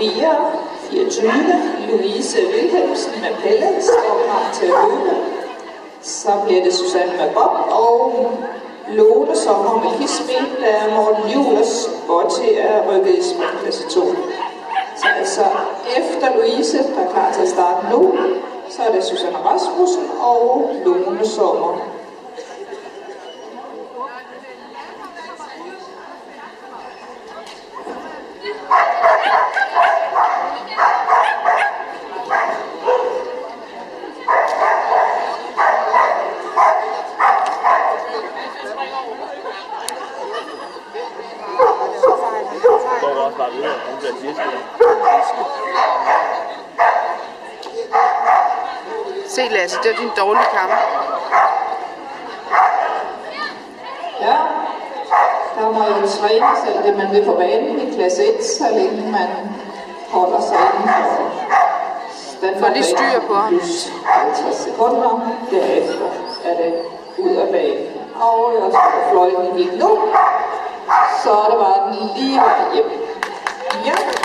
Mia, 24, Louise Wilhelmsen med Pelle, står klar til at løbe. Så bliver det Susanne med Bob og Lone Sommer med Kisben, da Morten Juhlers Botti er rykket i sprintklasse 2. Så altså efter Louise, der er klar til at starte nu, så er det Susanne Rasmussen og Lone Sommer. Se Lasse, det er din dårlige kamp. Ja, der må jo trænes alt det, man vil på banen i klasse 1, så længe man holder sig inden for få lige styr på ham. 50 sekunder, derefter er det ud af banen. Og jeg tror, fløjten gik nu, så det var den lige hjem. Ja.